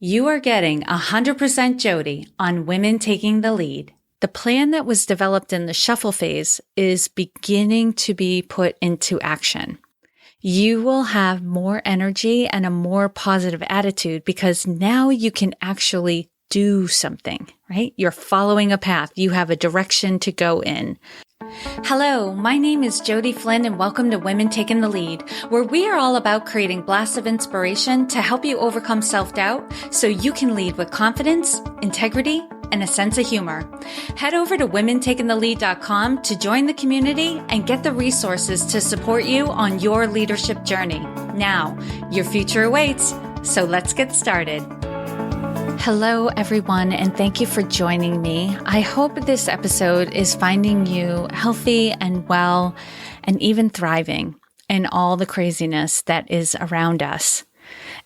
You are getting 100% Jodi on Women Taking the Lead. The plan that was developed in the shuffle phase is beginning to be put into action. You will have more energy and a more positive attitude because now you can actually do something, right? You're following a path. You have a direction to go in. Hello, my name is Jodi Flynn and welcome to Women Taking the Lead, where we are all about creating blasts of inspiration to help you overcome self-doubt so you can lead with confidence, integrity, and a sense of humor. Head over to womentakingthelead.com to join the community and get the resources to support you on your leadership journey. Now, your future awaits, so let's get started. Hello, everyone, and thank you for joining me. I hope this episode is finding you healthy and well and even thriving in all the craziness that is around us.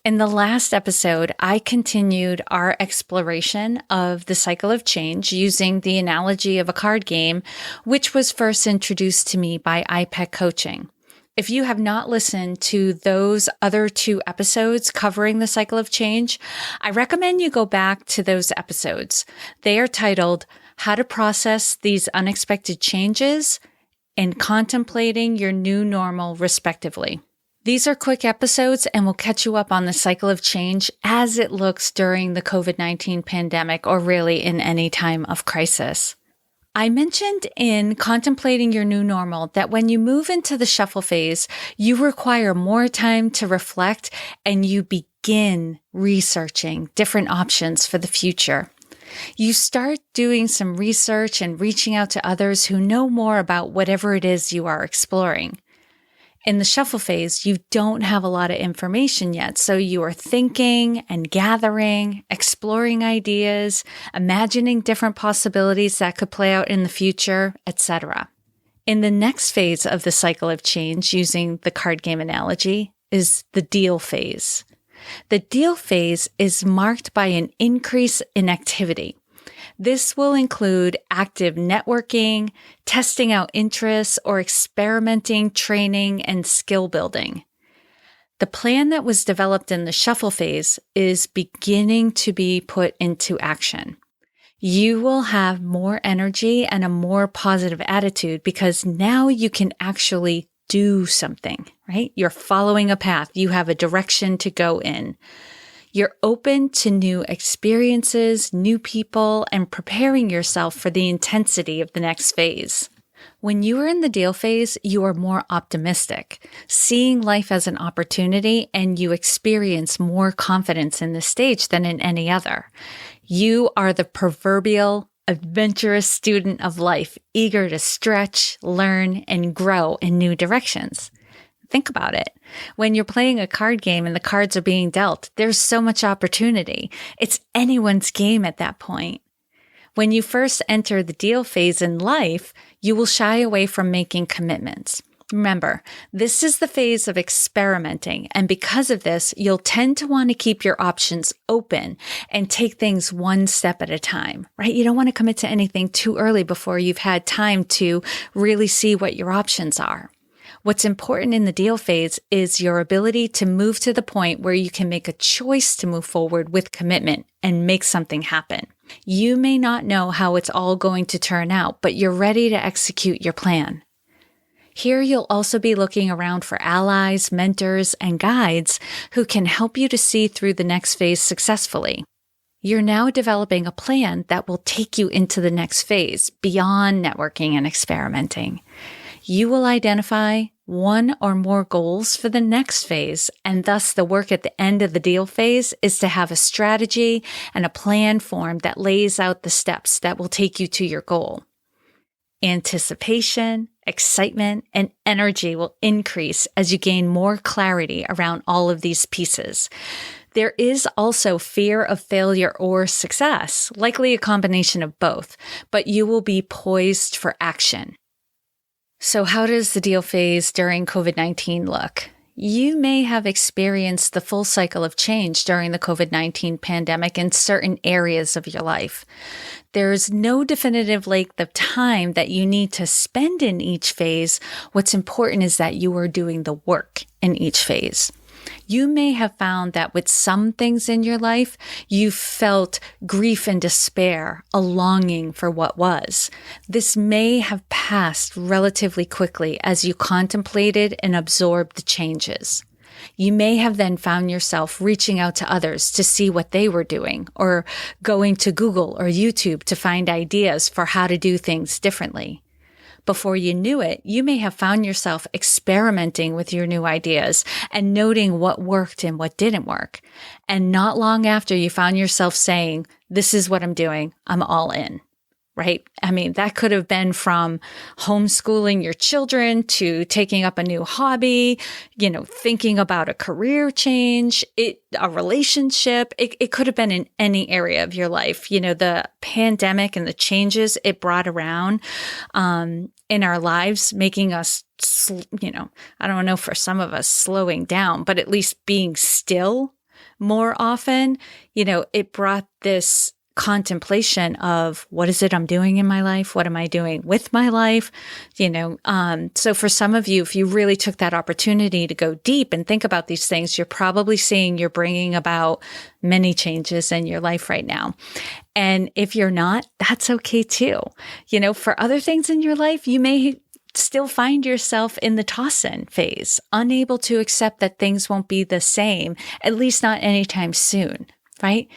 In the last episode, I continued our exploration of the cycle of change using the analogy of a card game, which was first introduced to me by iPEC coaching. If you have not listened to those other two episodes covering the cycle of change, I recommend you go back to those episodes. They are titled How to Process These Unexpected Changes and Contemplating Your New Normal, respectively. These are quick episodes and will catch you up on the cycle of change as it looks during the COVID-19 pandemic or really in any time of crisis. I mentioned in Contemplating Your New Normal that when you move into the shuffle phase, you require more time to reflect and you begin researching different options for the future. You start doing some research and reaching out to others who know more about whatever it is you are exploring. In the shuffle phase, you don't have a lot of information yet, so you are thinking and gathering, exploring ideas, imagining different possibilities that could play out in the future, etc. In the next phase of the cycle of change, using the card game analogy, is the deal phase. The deal phase is marked by an increase in activity. This will include active networking, testing out interests, or experimenting, training, and skill building. The plan that was developed in the shuffle phase is beginning to be put into action. You will have more energy and a more positive attitude because now you can actually do something, right? You're following a path. You have a direction to go in. You're open to new experiences, new people, and preparing yourself for the intensity of the next phase. When you are in the deal phase, you are more optimistic, seeing life as an opportunity, and you experience more confidence in this stage than in any other. You are the proverbial adventurous student of life, eager to stretch, learn, and grow in new directions. Think about it. When you're playing a card game and the cards are being dealt, there's so much opportunity. It's anyone's game at that point. When you first enter the deal phase in life, you will shy away from making commitments. Remember, this is the phase of experimenting, and because of this, you'll tend to want to keep your options open and take things one step at a time, right? You don't want to commit to anything too early before you've had time to really see what your options are. What's important in the deal phase is your ability to move to the point where you can make a choice to move forward with commitment and make something happen. You may not know how it's all going to turn out, but you're ready to execute your plan. Here you'll also be looking around for allies, mentors, and guides who can help you to see through the next phase successfully. You're now developing a plan that will take you into the next phase beyond networking and experimenting. You will identify one or more goals for the next phase, and thus the work at the end of the deal phase is to have a strategy and a plan formed that lays out the steps that will take you to your goal. Anticipation, excitement, and energy will increase as you gain more clarity around all of these pieces. There is also fear of failure or success, likely a combination of both, but you will be poised for action. So how does the deal phase during COVID-19 look? You may have experienced the full cycle of change during the COVID-19 pandemic in certain areas of your life. There is no definitive length of time that you need to spend in each phase. What's important is that you are doing the work in each phase. You may have found that with some things in your life, you felt grief and despair, a longing for what was. This may have passed relatively quickly as you contemplated and absorbed the changes. You may have then found yourself reaching out to others to see what they were doing, or going to Google or YouTube to find ideas for how to do things differently. Before you knew it, you may have found yourself experimenting with your new ideas and noting what worked and what didn't work. And not long after, you found yourself saying, "This is what I'm doing. I'm all in." Right? I mean, that could have been from homeschooling your children to taking up a new hobby, thinking about a career change, a relationship. It could have been in any area of your life. The pandemic and the changes it brought around in our lives, making us, I don't know, for some of us slowing down, but at least being still more often, it brought this contemplation of, what is it I'm doing in my life? What am I doing with my life? So for some of you, if you really took that opportunity to go deep and think about these things, you're probably seeing you're bringing about many changes in your life right now. And if you're not, that's okay too. For other things in your life, you may still find yourself in the toss-in phase, unable to accept that things won't be the same, at least not anytime soon, right?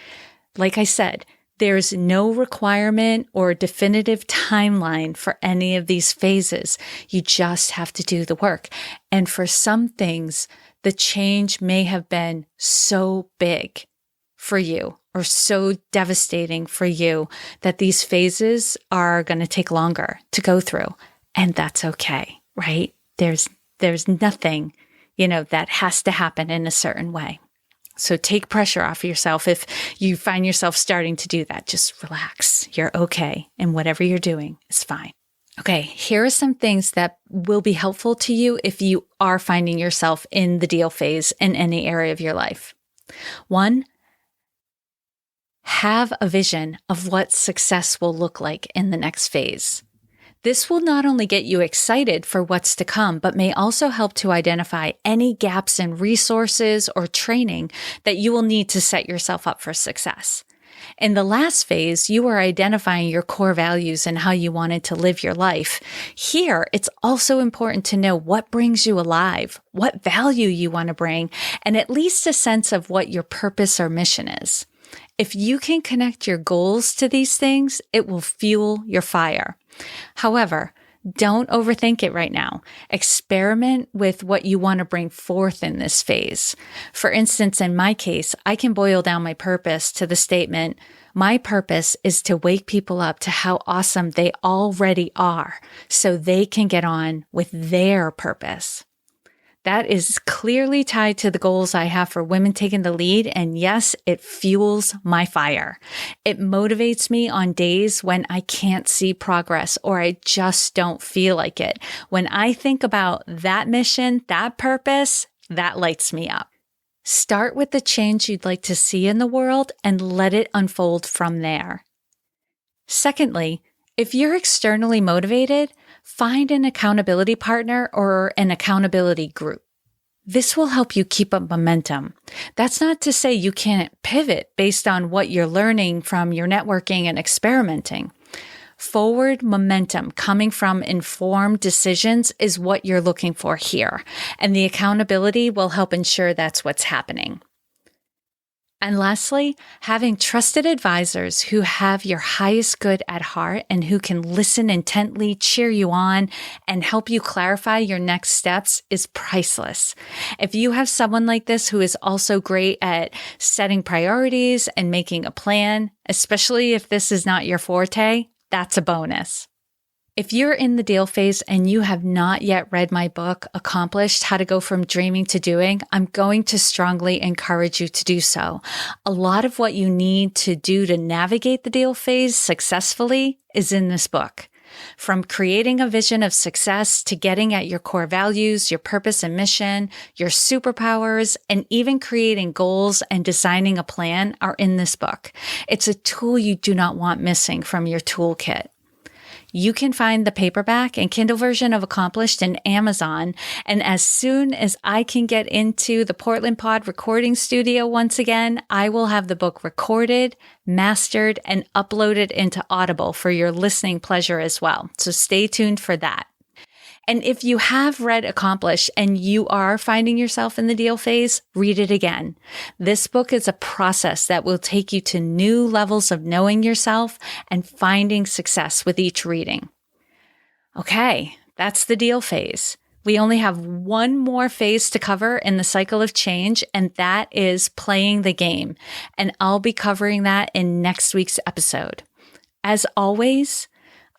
Like I said, there's no requirement or definitive timeline for any of these phases. You just have to do the work. And for some things, the change may have been so big for you or so devastating for you that these phases are going to take longer to go through. And that's okay, right? There's nothing, that has to happen in a certain way. So take pressure off yourself if you find yourself starting to do that. Just relax. You're okay. And whatever you're doing is fine. Okay, here are some things that will be helpful to you if you are finding yourself in the deal phase in any area of your life. 1, have a vision of what success will look like in the next phase. This will not only get you excited for what's to come, but may also help to identify any gaps in resources or training that you will need to set yourself up for success. In the last phase, you were identifying your core values and how you wanted to live your life. Here, it's also important to know what brings you alive, what value you want to bring, and at least a sense of what your purpose or mission is. If you can connect your goals to these things, it will fuel your fire. However, don't overthink it right now. Experiment with what you want to bring forth in this phase. For instance, in my case, I can boil down my purpose to the statement, my purpose is to wake people up to how awesome they already are so they can get on with their purpose. That is clearly tied to the goals I have for women taking the lead. And yes, it fuels my fire. It motivates me on days when I can't see progress or I just don't feel like it. When I think about that mission, that purpose, that lights me up. Start with the change you'd like to see in the world and let it unfold from there. Secondly, if you're externally motivated, find an accountability partner or an accountability group. This will help you keep up momentum. That's not to say you can't pivot based on what you're learning from your networking and experimenting. Forward momentum coming from informed decisions is what you're looking for here, and the accountability will help ensure that's what's happening. And lastly, having trusted advisors who have your highest good at heart and who can listen intently, cheer you on, and help you clarify your next steps is priceless. If you have someone like this who is also great at setting priorities and making a plan, especially if this is not your forte, that's a bonus. If you're in the deal phase and you have not yet read my book, Accomplished: How to Go From Dreaming to Doing, I'm going to strongly encourage you to do so. A lot of what you need to do to navigate the deal phase successfully is in this book. From creating a vision of success to getting at your core values, your purpose and mission, your superpowers, and even creating goals and designing a plan are in this book. It's a tool you do not want missing from your toolkit. You can find the paperback and Kindle version of Accomplished in Amazon. And as soon as I can get into the Portland Pod recording studio once again, I will have the book recorded, mastered, and uploaded into Audible for your listening pleasure as well. So stay tuned for that. And if you have read Accomplished and you are finding yourself in the deal phase, read it again. This book is a process that will take you to new levels of knowing yourself and finding success with each reading. Okay, that's the deal phase. We only have one more phase to cover in the cycle of change, and that is playing the game. And I'll be covering that in next week's episode. As always,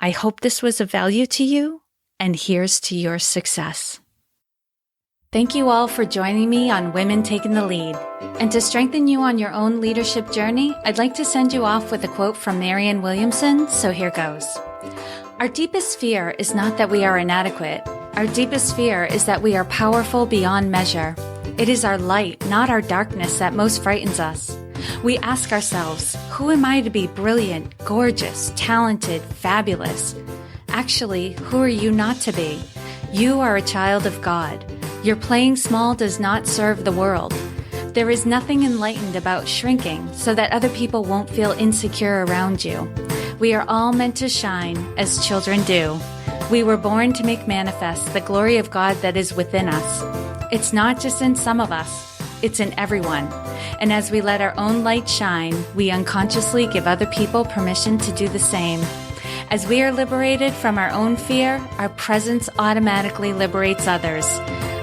I hope this was of value to you. And here's to your success. Thank you all for joining me on Women Taking the Lead. And to strengthen you on your own leadership journey, I'd like to send you off with a quote from Marianne Williamson, so here goes. Our deepest fear is not that we are inadequate. Our deepest fear is that we are powerful beyond measure. It is our light, not our darkness, that most frightens us. We ask ourselves, who am I to be brilliant, gorgeous, talented, fabulous? Actually, who are you not to be? You are a child of God. Your playing small does not serve the world. There is nothing enlightened about shrinking so that other people won't feel insecure around you. We are all meant to shine as children do. We were born to make manifest the glory of God that is within us. It's not just in some of us, it's in everyone. And as we let our own light shine, we unconsciously give other people permission to do the same. As we are liberated from our own fear, our presence automatically liberates others.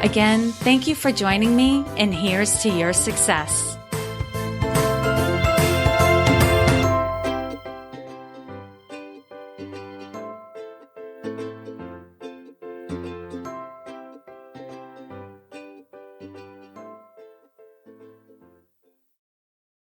Again, thank you for joining me, and here's to your success.